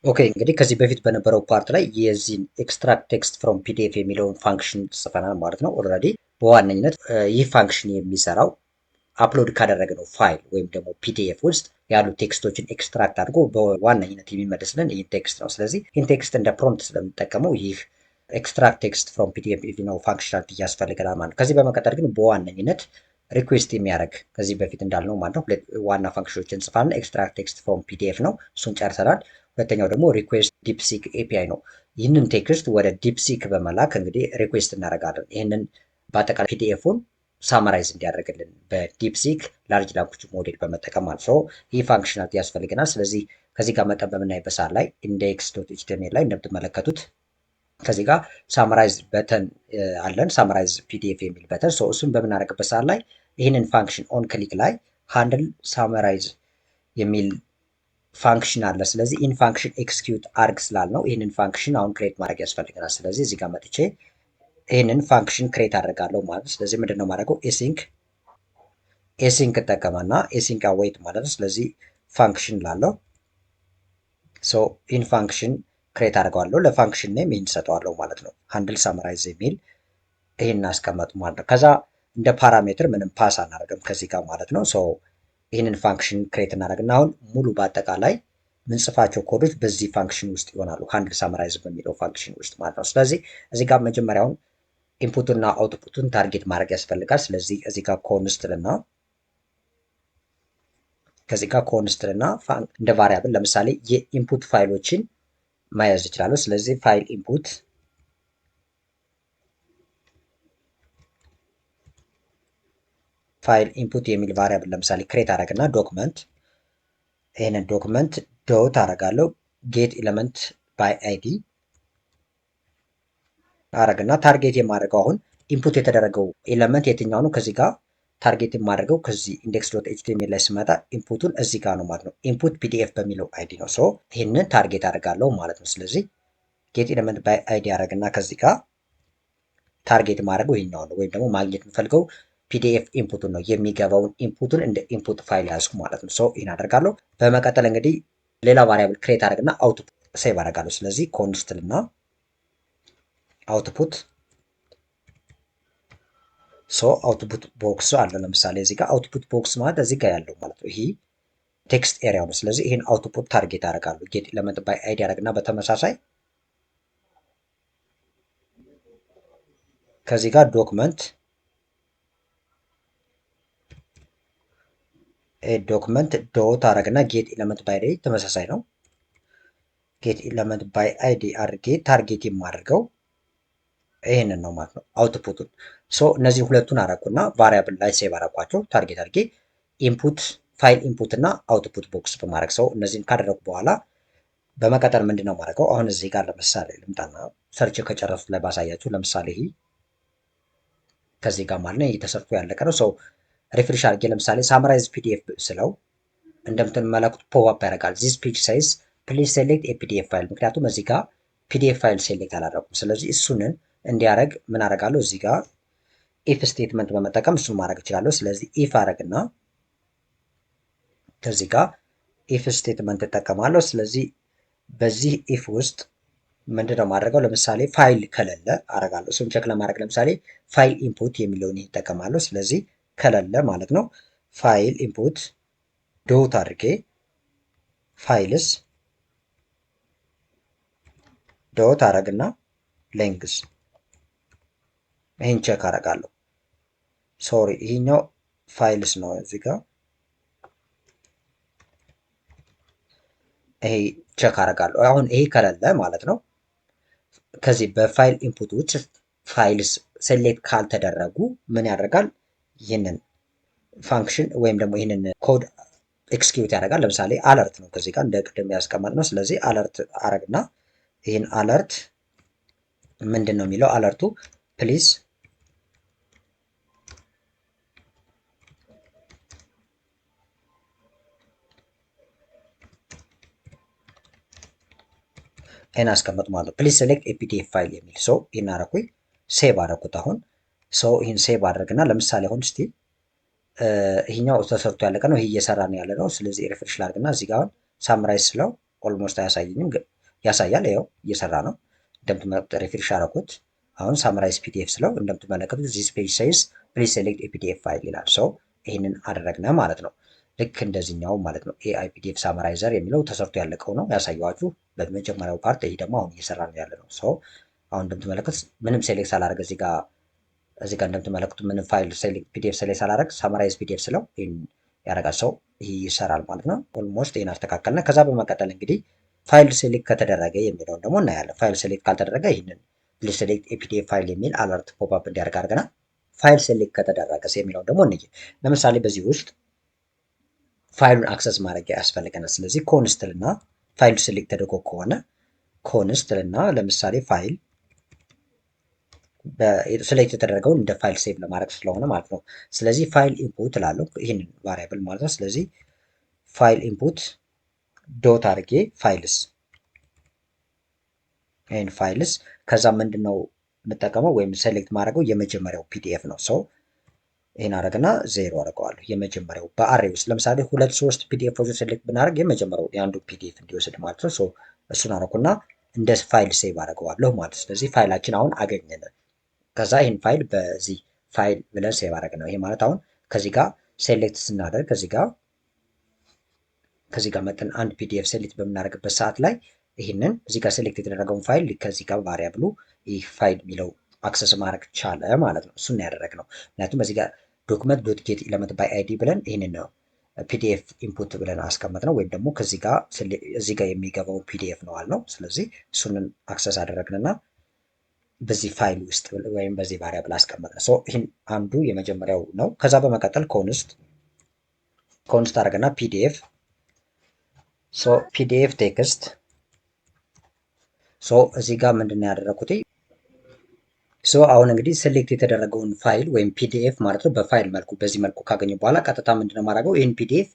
ኦኬ እንግዲህ ከዚህ በፊት በነበረው ፓርት ላይ የዚህን ኤክስትራክት ቴክስት ፍሮም ፒዲኤፍ የሚለውን ፋንክሽን ጽፈናል ማለት ነው። ኦልሬዲ በዋነኝነት ይህ ፋንክሽን የሚሰራው አፕሎድ ካደረግነው ፋይል ወይም ደግሞ ፒዲኤፍ ውስጥ ያሉ ቴክስቶችን ኤክስትራክት አድርጎ በዋነኝነት የሚመልስልን ይህን ቴክስት ነው። ስለዚህ ይህን ቴክስት እንደ ፕሮምፕት ስለምንጠቀመው ይህ ኤክስትራክት ቴክስት ፍሮም ፒዲኤፍ ነው ፋንክሽናሊቲ ያስፈልገናል ማለት ነው። ከዚህ በመቀጠል ግን በዋነኝነት ሪኩዌስት የሚያደርግ ከዚህ በፊት እንዳልነው ማለት ነው ሁለት ዋና ፋንክሽኖችን እንጽፋለን። ኤክስትራክት ቴክስት ፍሮም ፒዲኤፍ ነው፣ እሱን ጨርሰናል። ሁለተኛው ደግሞ ሪኩዌስት ዲፕሲክ ኤፒአይ ነው። ይህንን ቴክስት ወደ ዲፕሲክ በመላክ እንግዲህ ሪኩዌስት እናደርጋለን። ይህንን በአጠቃላይ ፒዲኤፉን ሳመራይዝ እንዲያደርግልን በዲፕሲክ ላርጅ ላንጉጅ ሞዴል በመጠቀም ማለት ነው። ይህ ፋንክሽናሊቲ ያስፈልገናል። ስለዚህ ከዚህ ጋር መጠን በምናይበት ሰዓት ላይ ኢንዴክስ ዶት ኤችቲኤምኤል ላይ እንደምትመለከቱት ከዚህ ጋር ሳመራይዝ በተን አለን፣ ሳመራይዝ ፒዲኤፍ የሚል በተን። እሱን በምናደርግበት ሰዓት ላይ ይህንን ፋንክሽን ኦን ክሊክ ላይ ሃንድል ሳመራይዝ የሚል ፋንክሽን አለ። ስለዚህ ኢን ፋንክሽን ኤክስኪዩት አርግ ስላልነው ይህንን ፋንክሽን አሁን ክሬት ማድረግ ያስፈልገናል። ስለዚህ እዚህ ጋር መጥቼ ይህንን ፋንክሽን ክሬት አደርጋለሁ ማለት ነው። ስለዚህ ምንድን ነው ማድረገው ኤሲንክ እጠቀማና ኤሲንክ አዌይት ማለት ነው። ስለዚህ ፋንክሽን ላለው ኢን ፋንክሽን ክሬት አድርገዋለሁ። ለፋንክሽን ኔም ይህን ሰጠዋለሁ ማለት ነው። ሃንድል ሳመራይዝ የሚል ይህን አስቀመጡ ማለት ነው። ከዛ እንደ ፓራሜትር ምንም ፓስ አናደርግም ከዚህ ጋር ማለት ነው። ይህንን ፋንክሽን ክሬት እናደርግና አሁን ሙሉ በአጠቃላይ ምንጽፋቸው ኮዶች በዚህ ፋንክሽን ውስጥ ይሆናሉ፣ ሃንድል ሳመራይዝ በሚለው ፋንክሽን ውስጥ ማለት ነው። ስለዚህ እዚህ ጋር መጀመሪያውን ኢንፑትና አውትፑቱን ታርጌት ማድረግ ያስፈልጋል። ስለዚህ እዚህ ጋር ኮንስትልና ከዚህ ጋር ኮንስትልና እንደ ቫሪያብል ለምሳሌ የኢንፑት ፋይሎችን መያዝ ይችላለሁ። ስለዚህ ፋይል ኢንፑት የሚል ቫሪያብል ለምሳሌ ክሬት አደረግና ዶክመንት ይህንን ዶክመንት ዶት አደርጋለሁ ጌት ኤለመንት ባይ አይዲ አደረግና ታርጌት የማደርገው አሁን ኢንፑት የተደረገው ኤለመንት የትኛው ነው? ከዚህ ጋር ታርጌት የማደርገው ከዚህ ኢንዴክስ ዶት ኤችቲኤምኤል ላይ ስመጣ ኢንፑቱን እዚህ ጋር ነው ማለት ነው። ኢንፑት ፒዲኤፍ በሚለው አይዲ ነው። ይህንን ታርጌት አደርጋለሁ ማለት ነው። ስለዚህ ጌት ኤለመንት ባይ አይዲ አደረግና ከዚህ ጋር ታርጌት ማድረገው ይሄኛው ነው፣ ወይም ደግሞ ማግኘት የምፈልገው ፒዲኤፍ ኢንፑቱን ነው። የሚገባውን ኢንፑቱን እንደ ኢንፑት ፋይል ያዝኩ ማለት ነው። ይህን አደርጋለሁ። በመቀጠል እንግዲህ ሌላ ቫሪያብል ክሬት አደርግና አውትፑት ሴቭ አደርጋለሁ። ስለዚህ ኮንስትልና አውትፑት አውትፑት ቦክስ አለ። ለምሳሌ እዚህ ጋር አውትፑት ቦክስ ማለት እዚህ ጋር ያለው ማለት ነው። ይሄ ቴክስት ኤሪያው ነው። ስለዚህ ይህን አውትፑት ታርጌት አደርጋለሁ። ጌት ኤለመንት ባይ አይዲ አደርግና በተመሳሳይ ከዚህ ጋር ዶክመንት ዶት አደረግና ጌት ኤለመንት ባይ አይዲ ተመሳሳይ ነው። ጌት ኤለመንት ባይ አይዲ አድርጌ ታርጌት የማደርገው ይህንን ነው ማለት ነው፣ አውትፑቱን። እነዚህ ሁለቱን አረኩና ቫሪያብል ላይ ሴቭ አረኳቸው ታርጌት አድርጌ ኢንፑት ፋይል ኢንፑት እና አውትፑት ቦክስ በማድረግ እነዚህን ካደረጉ በኋላ በመቀጠል ምንድን ነው ማድረገው? አሁን እዚህ ጋር ለምሳሌ ልምጣና ሰርች ከጨረሱት ላይ ባሳያችሁ። ለምሳሌ ይሄ ከዚህ ጋር ማለት ነው ተሰርቶ ያለቀ ነው። ሪፍሬሽ አድርጌ ለምሳሌ ሳመራይዝ ፒዲኤፍ ስለው እንደምትመለከቱት ፖፕ አፕ ያደርጋል። ዚስ ፔጅ ሳይዝ ፕሊዝ ሴሌክት ኤፒዲኤፍ ፋይል። ምክንያቱም እዚህ ጋር ፒዲኤፍ ፋይል ሴሌክት አላደረኩም። ስለዚህ እሱንን እንዲያደርግ ምን አደርጋለሁ? እዚህ ጋር ኢፍ ስቴትመንት በመጠቀም እሱን ማድረግ እችላለሁ። ስለዚህ ኢፍ አደርግና ከዚህ ጋር ኢፍ ስቴትመንት እጠቀማለሁ። ስለዚህ በዚህ ኢፍ ውስጥ ምንድነው ማድረገው? ለምሳሌ ፋይል ከሌለ አደርጋለሁ። እሱን ቼክ ለማድረግ ለምሳሌ ፋይል ኢንፑት የሚለውን ይጠቀማለሁ። ስለዚህ ከሌለ ማለት ነው ፋይል ኢንፑት ዶት አድርጌ ፋይልስ ዶት አደረግና ሌንግዝ ይህን ቼክ አደርጋለሁ። ሶሪ ይሄኛው ፋይልስ ነው። እዚህ ጋር ይሄ ቼክ አደርጋለሁ። አሁን ይሄ ከሌለ ማለት ነው ከዚህ በፋይል ኢንፑት ውስጥ ፋይልስ ሴሌክት ካልተደረጉ ምን ያደርጋል? ይህንን ፋንክሽን ወይም ደግሞ ይህንን ኮድ ኤክስኪዩት ያደርጋል። ለምሳሌ አለርት ነው ከዚህ ጋር እንደ ቅድም ያስቀመጥ ነው። ስለዚህ አለርት አረግና ይህን አለርት ምንድን ነው የሚለው? አለርቱ ፕሊዝ ይህን አስቀመጥ ማለት ነው። ፕሊዝ ሴሌክት ኤፒዲኤፍ ፋይል የሚል ይህን አረኩኝ፣ ሴቭ አረኩት። አሁን ይህን ሴቭ አድርግና ለምሳሌ አሁን እስቲ ይሄኛው ተሰርቶ ያለቀ ነው። ይሄ እየሰራ ነው ያለ ነው። ስለዚህ ሪፍሬሽ ላድርግና እዚህ ጋር አሁን ሳምራይዝ ስለው ኦልሞስት አያሳየኝም። ያሳያል። ይኸው እየሰራ ነው። እንደምትመለከቱት ሪፍሬሽ አደረኩት። አሁን ሳምራይዝ ፒዲኤፍ ስለው እንደምትመለከቱት ዚስ ፔጅ ሳይዝ ፕሊዝ ሴሌክት ፒዲኤፍ ፋይል ይላል። ሰው ይህንን አደረግነ ማለት ነው። ልክ እንደዚህኛው ማለት ነው። ኤአይ ፒዲኤፍ ሳመራይዘር የሚለው ተሰርቶ ያለቀው ነው ያሳየኋችሁ በመጀመሪያው ፓርት። ይሄ ደግሞ አሁን እየሰራ ነው ያለ ነው። ሰው አሁን እንደምትመለከቱት ምንም ሴሌክት ሳላደርግ እዚህ ጋር እንደምትመለከቱት ምንም ፋይል ፒዲኤፍ ሴሌክት ሳላደርግ ሳመራይዝ ፒዲኤፍ ስለው ይህን ያደርጋል። ሰው ይህ ይሰራል ማለት ነው። ኦልሞስት ይህን አስተካከልና ከዛ በመቀጠል እንግዲህ ፋይል ሴሌክት ከተደረገ የሚለውን ደግሞ እናያለን። ፋይል ሴሌክት ካልተደረገ ይህንን ፕሊዝ ሴሌክት ኤፒዲኤፍ ፋይል የሚል አለርት ፖፕአፕ እንዲያደርግ አድርገናል። ፋይል ሴሌክት ከተደረገ የሚለውን ደግሞ እንይ። ለምሳሌ በዚህ ውስጥ ፋይሉን አክሰስ ማድረግ ያስፈልገናል። ስለዚህ ኮንስትል እና ፋይሉ ሴሌክት ተደርጎ ከሆነ ኮንስትል እና ለምሳሌ ፋይል ሴሌክት የተደረገውን እንደ ፋይል ሴቭ ለማድረግ ስለሆነ ማለት ነው። ስለዚህ ፋይል ኢንፑት እላለሁ ይህንን ቫሪያብል ማለት ነው። ስለዚህ ፋይል ኢንፑት ዶት አድርጌ ፋይልስ ይህን ፋይልስ ከዛ ምንድን ነው የምጠቀመው ወይም ሴሌክት ማድረገው የመጀመሪያው ፒዲኤፍ ነው። ሰው ይህን አደረግና ዜሮ አደርገዋለሁ። የመጀመሪያው በአሬ ውስጥ ለምሳሌ 2-3 ፒዲኤፎች ሴሌክት ብናደርግ የመጀመሪያው የአንዱ ፒዲኤፍ እንዲወስድ ማለት ነው። እሱን አደረኩና እንደ ፋይል ሴቭ አደርገዋለሁ ማለት ነው። ስለዚህ ፋይላችን አሁን አገኘን። ከዛ ይህን ፋይል በዚህ ፋይል ብለን ሴቭ አደረግ ነው። ይሄ ማለት አሁን ከዚህ ጋር ሴሌክት ስናደርግ ከዚህ ጋር መጠን አንድ ፒዲኤፍ ሴሌክት በምናደርግበት ሰዓት ላይ ይህንን እዚህ ጋር ሴሌክት የተደረገውን ፋይል ከዚህ ጋር ቫሪያብሉ ይህ ፋይል የሚለው አክሰስ ማድረግ ቻለ ማለት ነው። እሱን ያደረግነው ምክንያቱም እዚህ ጋር ዶክመንት ዶት ጌት ኤለመንት ባይ አይዲ ብለን ይህንን ነው ፒዲኤፍ ኢንፑት ብለን አስቀመጥ ነው። ወይም ደግሞ እዚህ ጋር የሚገባውን ፒዲኤፍ ነው አልነው። ስለዚህ እሱንን አክሰስ አደረግንና በዚህ ፋይል ውስጥ ወይም በዚህ ቫሪያብል አስቀመጥን። ይህን አንዱ የመጀመሪያው ነው። ከዛ በመቀጠል ኮንስት አደረገና ፒዲኤፍ ቴክስት እዚህ ጋር ምንድን ነው ያደረኩት? አሁን እንግዲህ ሴሌክት የተደረገውን ፋይል ወይም ፒዲኤፍ ማለት ነው በፋይል መልኩ በዚህ መልኩ ካገኘ በኋላ ቀጥታ ምንድነው ማድረገው? ይህን ፒዲኤፍ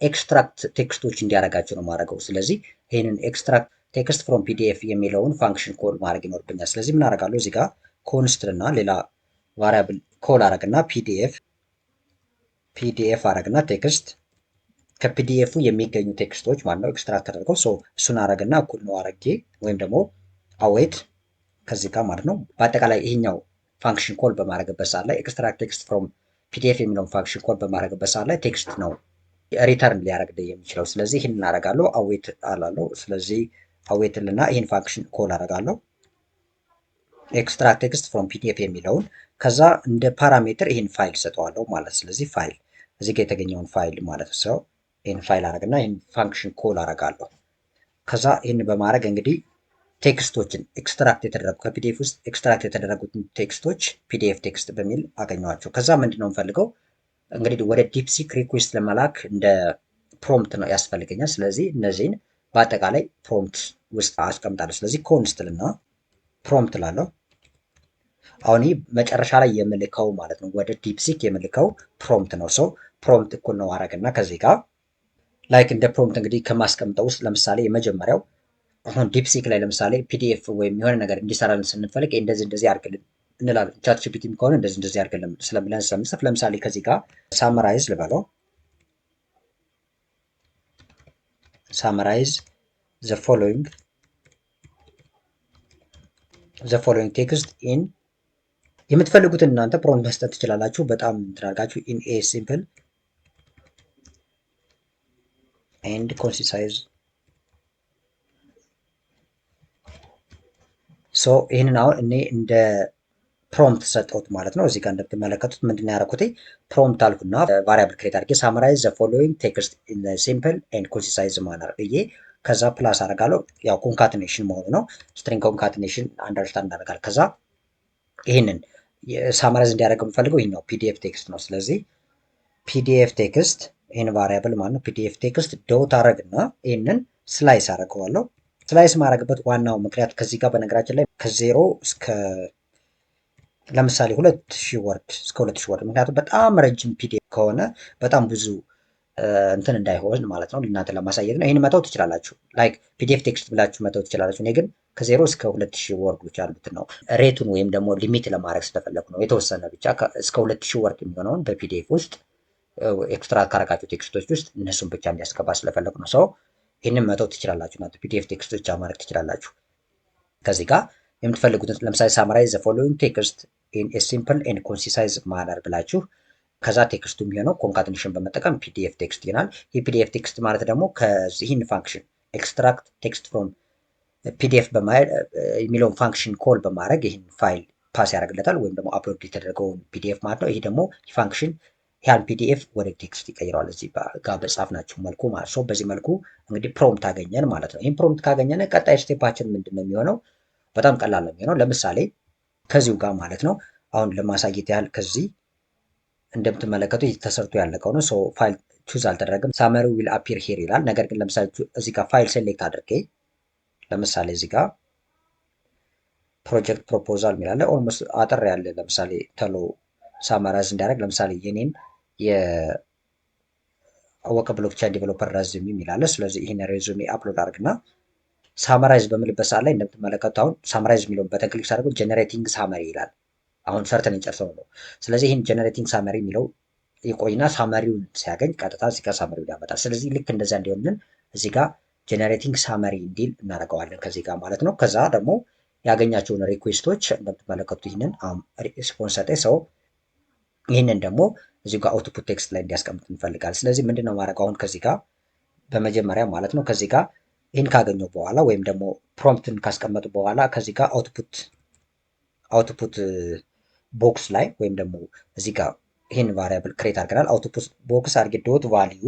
ኤክስትራክት ቴክስቶች እንዲያደርጋቸው ነው ማድረገው። ስለዚህ ይህንን ኤክስትራክት ቴክስት ፍሮም ፒዲኤፍ የሚለውን ፋንክሽን ኮል ማድረግ ይኖርብኛል። ስለዚህ ምን አደርጋለሁ? እዚህ ጋር ኮንስትል እና ሌላ ቫሪያብል ኮል አደረግና ፒዲኤፍ አደረግና ቴክስት ከፒዲኤፉ የሚገኙ ቴክስቶች ማለት ነው ኤክስትራክት ተደርገው እሱን አደረግና እኩል ነው አድርጌ ወይም ደግሞ አዌት ከዚህ ጋር ማለት ነው። በአጠቃላይ ይሄኛው ፋንክሽን ኮል በማድረግበት ሰዓት ላይ ኤክስትራክት ቴክስት ፍሮም ፒዲኤፍ የሚለውን ፋንክሽን ኮል በማድረግበት ሰዓት ላይ ቴክስት ነው ሪተርን ሊያደርግ የሚችለው። ስለዚህ ይህን እናደርጋለሁ አዌት አላለሁ። ስለዚህ አዌትልና ይህን ፋንክሽን ኮል አደርጋለሁ ኤክስትራክት ቴክስት ፍሮም ፒዲኤፍ የሚለውን ከዛ እንደ ፓራሜትር ይህን ፋይል ሰጠዋለሁ ማለት። ስለዚህ ፋይል እዚህ ጋር የተገኘውን ፋይል ማለት ነው። ይህን ፋይል አደረግና ይህን ፋንክሽን ኮል አደርጋለሁ። ከዛ ይህን በማድረግ እንግዲህ ቴክስቶችን ኤክስትራክት የተደረጉ ከፒዲኤፍ ውስጥ ኤክስትራክት የተደረጉትን ቴክስቶች ፒዲኤፍ ቴክስት በሚል አገኘኋቸው። ከዛ ምንድን ነው የምፈልገው እንግዲህ ወደ ዲፕሲክ ሪኩዌስት ለመላክ እንደ ፕሮምፕት ነው ያስፈልገኛል። ስለዚህ እነዚህን በአጠቃላይ ፕሮምፕት ውስጥ አስቀምጣለሁ። ስለዚህ ኮንስትል እና ፕሮምፕት ላለው አሁን ይህ መጨረሻ ላይ የምልከው ማለት ነው ወደ ዲፕሲክ የምልከው ፕሮምፕት ነው። ፕሮምፕት እኩል ነው አረግና ከዚህ ጋር ላይክ እንደ ፕሮምፕት እንግዲህ ከማስቀምጠው ውስጥ ለምሳሌ የመጀመሪያው አሁን ዲፕሲክ ላይ ለምሳሌ ፒዲኤፍ ወይም የሆነ ነገር እንዲሰራልን ስንፈልግ እንደዚህ አድርግልን እንላለን። ቻት ጂፒቲም ከሆነ እንደዚህ አድርግልን ስለምለን ስለምንጽፍ ለምሳሌ ከዚህ ጋር ሳመራይዝ ልበለው ሳመራይዝ ዘ ፎሎዊንግ ቴክስት ኢን የምትፈልጉትን እናንተ ፕሮምፕት መስጠት ትችላላችሁ። በጣም ትራጋችሁ ኢን ኤ ሲምፕል ኤንድ ኮንሲሳይዝ ይህንን አሁን እኔ እንደ ፕሮምፕት ሰጠሁት ማለት ነው። እዚህ ጋር እንደምትመለከቱት ምንድን ያደረኩት ፕሮምፕት አልኩና ቫሪያብል ክሬት አድርጌ ሳመራይዝ ዘ ፎሎዊንግ ቴክስት ኢን ሲምፕል ኤንድ ኮንሲሳይዝ ማነር ብዬ ከዛ ፕላስ አደርጋለሁ። ያው ኮንካትኔሽን መሆኑ ነው። ስትሪንግ ኮንካትኔሽን አንደርስታንድ አደርጋለሁ። ከዛ ይህንን ሳመራይዝ እንዲያደርግ የምፈልገው ይህኛው ፒዲኤፍ ቴክስት ነው። ስለዚህ ፒዲኤፍ ቴክስት ይህን ቫሪያብል ማለት ነው ፒዲኤፍ ቴክስት ዶት አደረግና ይህንን ስላይስ አደርገዋለሁ። ስላይስ ማድረግበት ዋናው ምክንያት ከዚህ ጋር በነገራችን ላይ ከዜሮ እስከ ለምሳሌ 2000 ወርድ እስከ 2000 ወርድ ምክንያቱም በጣም ረጅም ፒዲኤፍ ከሆነ በጣም ብዙ እንትን እንዳይሆን ማለት ነው እናንተ ለማሳየት ነው። ይህን መተው ትችላላችሁ። ላይክ ፒዲኤፍ ቴክስት ብላችሁ መተው ትችላላችሁ። እኔ ግን ከ0 እስከ 2000 ወርዶች ያሉትን ነው ሬቱን ወይም ደግሞ ሊሚት ለማድረግ ስለፈለኩ ነው። የተወሰነ ብቻ እስከ 2000 ወርድ የሚሆነውን በፒዲኤፍ ውስጥ ኤክስትራክት ካረጋችሁ ቴክስቶች ውስጥ እነሱን ብቻ እንዲያስገባ ስለፈለኩ ነው። ይህንን መተው ትችላላችሁ። እናንተ ፒዲኤፍ ቴክስት ብቻ ማድረግ ትችላላችሁ። ከዚህ ጋር የምትፈልጉትን ለምሳሌ ሳማራይዝ ዘ ፎሎዊንግ ቴክስት ኢን ኤ ሲምፕል ኤንድ ኮንሲሳይዝ ማነር ብላችሁ ከዛ ቴክስቱ የሚሆነው ኮንካትኔሽን በመጠቀም ፒዲኤፍ ቴክስት ይሆናል። ይህ ፒዲኤፍ ቴክስት ማለት ደግሞ ከዚህን ፋንክሽን ኤክስትራክት ቴክስት ፍሮም ፒዲኤፍ የሚለውን ፋንክሽን ኮል በማድረግ ይህን ፋይል ፓስ ያደርግለታል ወይም ደግሞ አፕሎድ የተደረገውን ፒዲኤፍ ማለት ነው። ይህ ደግሞ ፋንክሽን ያን ፒዲኤፍ ወደ ቴክስት ይቀይረዋል እዚህ ጋር በጻፍናቸው መልኩ ማለት ነው። በዚህ መልኩ እንግዲህ ፕሮምፕት አገኘን ማለት ነው። ይህን ፕሮምፕት ካገኘን ቀጣይ ስቴፓችን ምንድን ነው የሚሆነው? በጣም ቀላል ነው የሚሆነው። ለምሳሌ ከዚሁ ጋር ማለት ነው አሁን ለማሳየት ያህል ከዚህ እንደምትመለከቱ ተሰርቶ ያለቀው ነው። ፋይል ቹዝ አልተደረገም። ሳመሪ ዊል አፒር ሄር ይላል። ነገር ግን ለምሳሌ እዚህ ጋር ፋይል ሴሌክት አድርጌ ለምሳሌ እዚህ ጋር ፕሮጀክት ፕሮፖዛል የሚላለ ኦልሞስት አጠር ያለ ለምሳሌ ተሎ ሳማራይዝ እንዲያደርግ ለምሳሌ የኔን የአወቀ ብሎክቻይን ዴቨሎፐር ረዝም የሚላለ። ስለዚህ ይህን ሬዙሜ አፕሎድ አድርግና ሳማራይዝ በምልበት ሰዓት ላይ እንደምትመለከቱ አሁን ሳማራይዝ የሚለውን በተን ክሊክ ሳደርገው ጀነሬቲንግ ሳመሪ ይላል። አሁን ሰርተን የጨርሰው ነው። ስለዚህ ይህን ጀነሬቲንግ ሳመሪ የሚለው የቆይና ሳመሪውን ሲያገኝ ቀጥታ እዚህ ጋር ሳመሪውን ያመጣል። ስለዚህ ልክ እንደዚያ እንዲሆንልን እዚህ ጋር ጀነሬቲንግ ሳመሪ እንዲል እናደርገዋለን ከዚህ ጋር ማለት ነው። ከዛ ደግሞ ያገኛቸውን ሪኩዌስቶች እንደምትመለከቱት ይህንን ሪስፖንስ ሰጠ ሰው ይህንን ደግሞ እዚህ ጋር አውትፑት ቴክስት ላይ እንዲያስቀምጥ እንፈልጋለን። ስለዚህ ምንድነው ማድረግ አሁን ከዚህ ጋር በመጀመሪያ ማለት ነው ከዚህ ጋር ይህን ካገኘው በኋላ ወይም ደግሞ ፕሮምፕትን ካስቀመጡ በኋላ ከዚህ ጋር አውትፑት ቦክስ ላይ ወይም ደግሞ እዚህ ጋር ይህን ቫሪያብል ክሬት አድርገናል። አውትፑት ቦክስ አድርጌ ዶት ቫሊዩ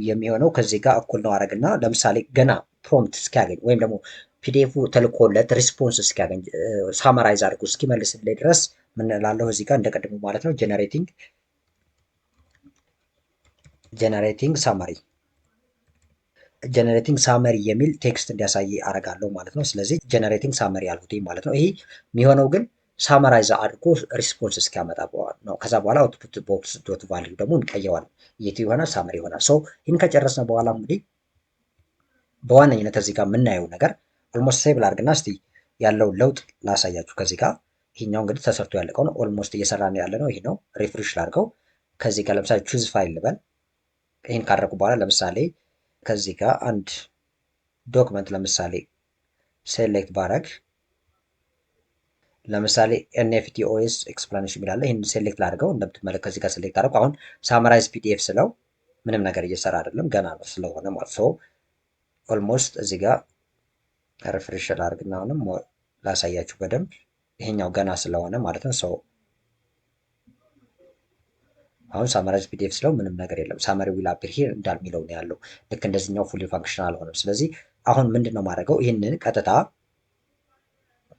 የሚሆነው ከዚህ ጋር እኩል ነው አደረግና ለምሳሌ ገና ፕሮምፕት እስኪያገኝ ወይም ደግሞ ፒዲኤፉ ተልኮለት ሪስፖንስ እስኪያገኝ ሳማራይዝ አድርጎ እስኪመልስልኝ ድረስ ምን እላለሁ እዚህ ጋር እንደቀድሞ ማለት ነው ጀነሬቲንግ ሳመሪ የሚል ቴክስት እንዲያሳይ አደርጋለሁ ማለት ነው። ስለዚህ ጀነሬቲንግ ሳመሪ አልኩት ማለት ነው። ይሄ የሚሆነው ግን ሳመራይዝ አድርጎ ሪስፖንስ እስኪያመጣ ነው። ከዛ በኋላ አውትፑት ቦክስ ዶት ቫልዩ ደግሞ እንቀየዋለን። የቱ ይሆናል? ሳመሪ ይሆናል። ይህን ከጨረስን በኋላ እንግዲህ በዋነኝነት እዚህ ጋር የምናየው ነገር ኦልሞስት ሴቭ ላድርግና እስቲ ያለውን ለውጥ ላሳያችሁ። ከዚህ ጋር ይሄኛው እንግዲህ ተሰርቶ ያለቀው ነው። ኦልሞስት እየሰራን ያለ ነው። ይሄ ነው። ሪፍሬሽ ላድርገው። ከዚህ ጋር ለምሳሌ ቹዝ ፋይል ልበል። ይህን ካደረጉ በኋላ ለምሳሌ ከዚህ ጋር አንድ ዶክመንት ለምሳሌ ሴሌክት ባረግ ለምሳሌ ኤንኤፍቲ ኦኤስ ኤክስፕላኔሽን ይላል። ይህን ሴሌክት ላድርገው። እንደምትመለከት ከዚህ ጋር ሴሌክት አድርገው አሁን ሳማራይዝ ፒዲኤፍ ስለው ምንም ነገር እየሰራ አይደለም፣ ገና ነው ስለሆነ ማለት ነው። ኦልሞስት እዚህ ጋር ሪፍሬሽ ላድርግና አሁንም ላሳያችሁ በደንብ ይሄኛው ገና ስለሆነ ማለት ነው። አሁን ሳማራይዝ ፒዲኤፍ ስለው ምንም ነገር የለም። ሳመሪ ዊል አፒር ሂር እንዳልሚለው ነው ያለው። ልክ እንደዚህኛው ፉሊ ፋንክሽናል አልሆነም። ስለዚህ አሁን ምንድን ነው ማድረገው? ይህንን ቀጥታ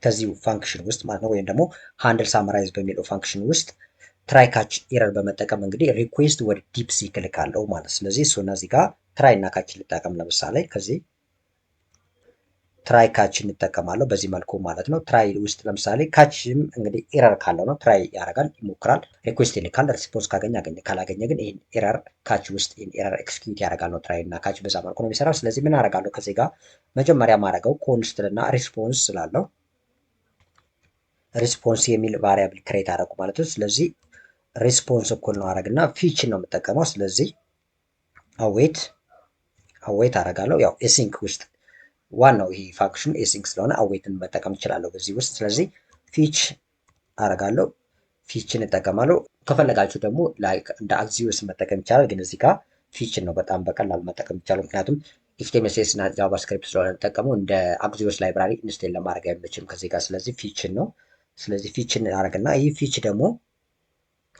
ከዚሁ ፋንክሽን ውስጥ ማለት ነው ወይም ደግሞ ሃንድል ሳማራይዝ በሚለው ፋንክሽን ውስጥ ትራይ ካች ኤረር በመጠቀም እንግዲህ ሪኩዌስት ወደ ዲፕሲክ ልካለው ማለት። ስለዚህ እሱና እዚህ ጋር ትራይ እና ካች ልጠቀም። ለምሳሌ ከዚህ ትራይ ካች እንጠቀማለሁ በዚህ መልኩ ማለት ነው። ትራይ ውስጥ ለምሳሌ ካችም እንግዲህ ኤረር ካለው ነው ትራይ ያደርጋል፣ ይሞክራል፣ ሪኩዌስት ይልካል። ሪስፖንስ ካገኘ አገኘ፣ ካላገኘ ግን ይህን ኤረር ካች ውስጥ ይህን ኤረር ኤክስኪዩት ያደርጋል ነው። ትራይ እና ካች በዛ መልኩ ነው የሚሰራው። ስለዚህ ምን አደርጋለሁ ከዚህ ጋር መጀመሪያ ማድረገው ኮንስትል እና ሪስፖንስ ስላለው ሪስፖንስ የሚል ቫሪያብል ክሬት አደረጉ ማለት ነው። ስለዚህ ሪስፖንስ እኩል ነው አደረግና ፊችን ነው የምጠቀመው። ስለዚህ አዌት አደርጋለሁ። ያው ኤሲንክ ውስጥ ዋናው ይሄ ፋንክሽን ኤሲንክ ስለሆነ አዌትን መጠቀም እችላለሁ በዚህ ውስጥ። ስለዚህ ፊች አደርጋለሁ፣ ፊችን እጠቀማለሁ። ከፈለጋችሁ ደግሞ ላይክ እንደ አግዚዮስ መጠቀም ይቻላል፣ ግን እዚህ ጋር ፊችን ነው በጣም በቀላሉ መጠቀም ይቻላል። ምክንያቱም ኤችቲኤምኤል እና ጃቫስክሪፕት ስለሆነ የምጠቀመው እንደ አግዚዮስ ላይብራሪ ኢንስቴል ለማድረግ አይመችም ከዚህ ጋር። ስለዚህ ፊችን ነው። ስለዚህ ፊችን አደረግና ይህ ፊች ደግሞ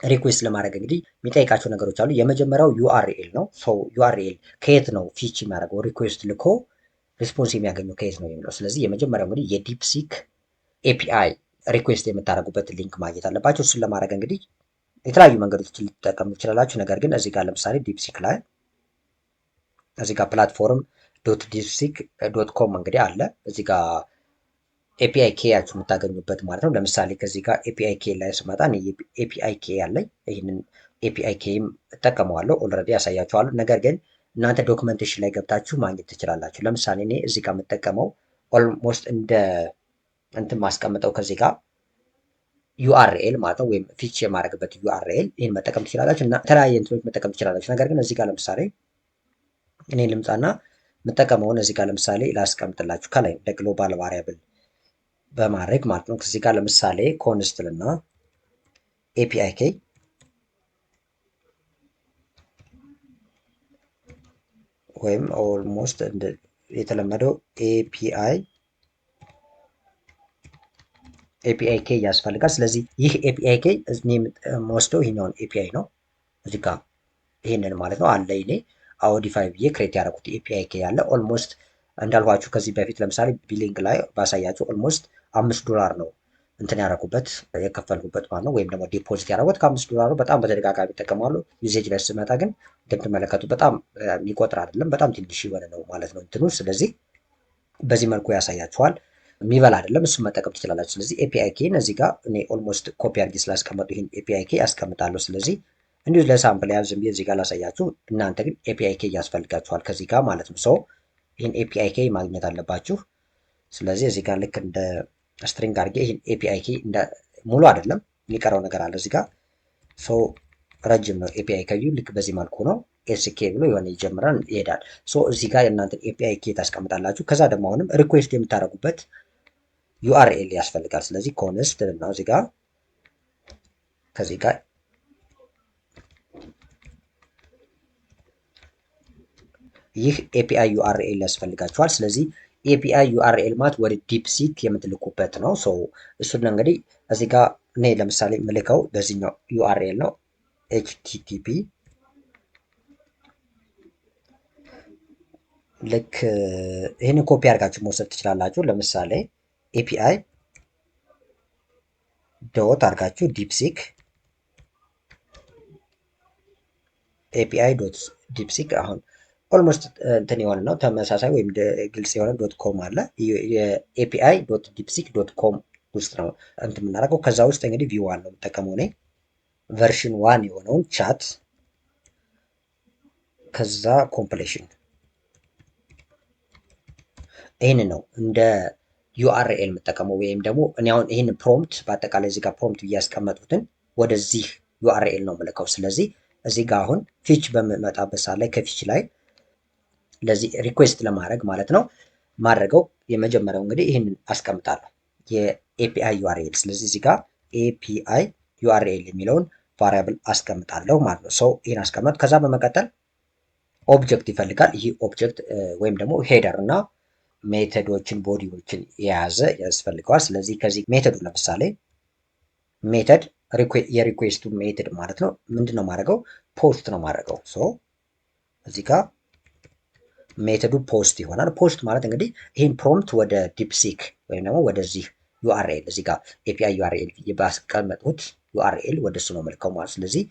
ሪኩዌስት ለማድረግ እንግዲህ የሚጠይቃቸው ነገሮች አሉ። የመጀመሪያው ዩአርኤል ነው። ዩአርኤል ከየት ነው ፊች የሚያደርገው ሪኩዌስት ልኮ ሪስፖንስ የሚያገኘው ከየት ነው የሚለው። ስለዚህ የመጀመሪያው እንግዲህ የዲፕሲክ ኤፒአይ ሪኩዌስት የምታደርጉበት ሊንክ ማግኘት አለባቸው። እሱን ለማድረግ እንግዲህ የተለያዩ መንገዶችን ልትጠቀሙ ትችላላችሁ። ነገር ግን እዚህ ጋር ለምሳሌ ዲፕሲክ ላይ እዚህ ጋር ፕላትፎርም ዶት ዲፕሲክ ዶት ኮም እንግዲህ አለ እዚህ ጋር ኤፒአይ ኬያችሁ የምታገኙበት ማለት ነው። ለምሳሌ ከዚህ ጋር ኤፒአይ ኬ ላይ ስመጣ ኤፒአይ ኬ ያለኝ ይህንን ኤፒአይ ኬም እጠቀመዋለሁ። ኦልሬዲ ያሳያችኋለሁ። ነገር ግን እናንተ ዶክመንቴሽን ላይ ገብታችሁ ማግኘት ትችላላችሁ። ለምሳሌ እኔ እዚህ ጋር የምጠቀመው ኦልሞስት እንደ እንትን ማስቀምጠው ከዚህ ጋር ዩአርኤል ማለት ነው፣ ወይም ፊች የማድረግበት ዩአርኤል ይህን መጠቀም ትችላላችሁ እና የተለያየ እንትኖች መጠቀም ትችላላችሁ። ነገር ግን እዚህ ጋር ለምሳሌ እኔ ልምጣና የምጠቀመውን እዚህ ጋር ለምሳሌ ላስቀምጥላችሁ ከላይ እንደ ግሎባል ቫሪያብል በማድረግ ማለት ነው። እዚህ ጋር ለምሳሌ ኮንስትል እና ኤፒአይ ኬ ወይም ኦልሞስት የተለመደው ኤፒአይ ኬ ያስፈልጋል። ስለዚህ ይህ ኤፒአይ ኬ እኔ የምወስደው ይሄኛውን ኤፒአይ ነው። እዚህ ጋር ይሄንን ማለት ነው አለ እኔ አውዲፋይ ብዬ ክሬት ያደረኩት ኤፒአይ ኬ ያለ ኦልሞስት እንዳልኳችሁ ከዚህ በፊት ለምሳሌ ቢሊንግ ላይ ባሳያችሁ ኦልሞስት $5 ነው እንትን ያደረጉበት የከፈልኩበት ማለት ነው። ወይም ደግሞ ዲፖዚት ያደረጉት $5 በጣም በተደጋጋሚ ይጠቀማሉ። ዩዜጅ ላይ ስመጣ ግን እንደምትመለከቱ በጣም የሚቆጥር አይደለም፣ በጣም ትንሽ የሆነ ነው ማለት ነው እንትኑ። ስለዚህ በዚህ መልኩ ያሳያችኋል። የሚበላ አይደለም፣ እሱን መጠቀም ትችላላችሁ። ስለዚህ ኤፒአይ ኬን እዚህ ጋር እኔ ኦልሞስት ኮፒ አድርጌ ስላስቀመጡ ይህን ኤፒአይ ኬ ያስቀምጣለሁ። ስለዚህ እንዲሁ ለሳምፕል ያዝ ዝም ብዬ እዚህ ጋር ላሳያችሁ። እናንተ ግን ኤፒአይ ኬ ያስፈልጋችኋል ከዚህ ጋር ማለት ነው። ሰው ይህን ኤፒአይ ኬ ማግኘት አለባችሁ። ስለዚህ እዚህ ጋር ልክ እንደ ስትሪንግ አድርጌ ይህን ኤፒአይ ኬ ሙሉ አይደለም የሚቀረው ነገር አለ እዚህ ጋር ሰው ረጅም ነው። ኤፒአይ ኬ ልክ በዚህ መልኩ ነው። ኤስኬ ብሎ የሆነ ይጀምራል ይሄዳል። ሶ እዚህ ጋር የእናንተን ኤፒአይ ኬ ታስቀምጣላችሁ። ከዛ ደግሞ አሁንም ሪኩዌስት የምታደርጉበት ዩአርኤል ያስፈልጋል። ስለዚህ ኮንስት ነው እዚህ ጋር ከዚህ ጋር ይህ ኤፒአይ ዩአርኤል ያስፈልጋችኋል። ስለዚህ ኤፒአይ ዩአርኤል ማለት ወደ ዲፕሲክ የምትልኩበት ነው። ሶ እሱን እንግዲህ እዚህ ጋር እኔ ለምሳሌ ምልከው በዚህኛው ዩአርኤል ነው ኤችቲቲፒ ልክ ይህንን ኮፒ አድርጋችሁ መውሰድ ትችላላችሁ። ለምሳሌ ኤፒአይ ዶት አድርጋችሁ ዲፕሲክ ኤፒአይ ዶት ዲፕሲክ አሁን ኦልሞስት እንትን የሆነ ነው ተመሳሳይ ወይም ግልጽ የሆነ ዶት ኮም አለ። የኤፒአይ ዶት ዲፕሲክ ዶት ኮም ውስጥ ነው እንትን የምናደርገው። ከዛ ውስጥ እንግዲህ ቪው ዋን ነው የምጠቀመው እኔ ቨርሽን ዋን የሆነውን ቻት ከዛ ኮምፕሌሽን ይህን ነው እንደ ዩአርኤል የምጠቀመው። ወይም ደግሞ እኔ አሁን ይህን ፕሮምፕት በአጠቃላይ እዚህ ጋር ፕሮምፕት እያስቀመጡትን ወደዚህ ዩአርኤል ነው የምልከው። ስለዚህ እዚህ ጋር አሁን ፊች በምመጣበት ሰዓት ላይ ከፊች ላይ ለዚህ ሪኩዌስት ለማድረግ ማለት ነው ማድረገው የመጀመሪያው እንግዲህ ይህንን አስቀምጣለሁ የኤፒአይ ዩአርኤል። ስለዚህ እዚህ ጋር ኤፒአይ ዩአርኤል የሚለውን ቫሪያብል አስቀምጣለሁ ማለት ነው። ሰው ይህን አስቀመጥ። ከዛ በመቀጠል ኦብጀክት ይፈልጋል። ይህ ኦብጀክት ወይም ደግሞ ሄደር እና ሜተዶችን ቦዲዎችን የያዘ ያስፈልገዋል። ስለዚህ ከዚህ ሜተዱ ለምሳሌ ሜተድ የሪኩዌስቱ ሜተድ ማለት ነው ምንድን ነው ማድረገው ፖስት ነው ማድረገው። ሶ እዚህ ጋር ሜተዱ ፖስት ይሆናል። ፖስት ማለት እንግዲህ ይህን ፕሮምፕት ወደ ዲፕሲክ ወይም ደግሞ ወደዚህ ዩአርኤል እዚህ ጋር ኤፒአይ ዩአርኤል ባስቀመጡት ዩአርኤል ወደ እሱ ነው መልከው ማለት። ስለዚህ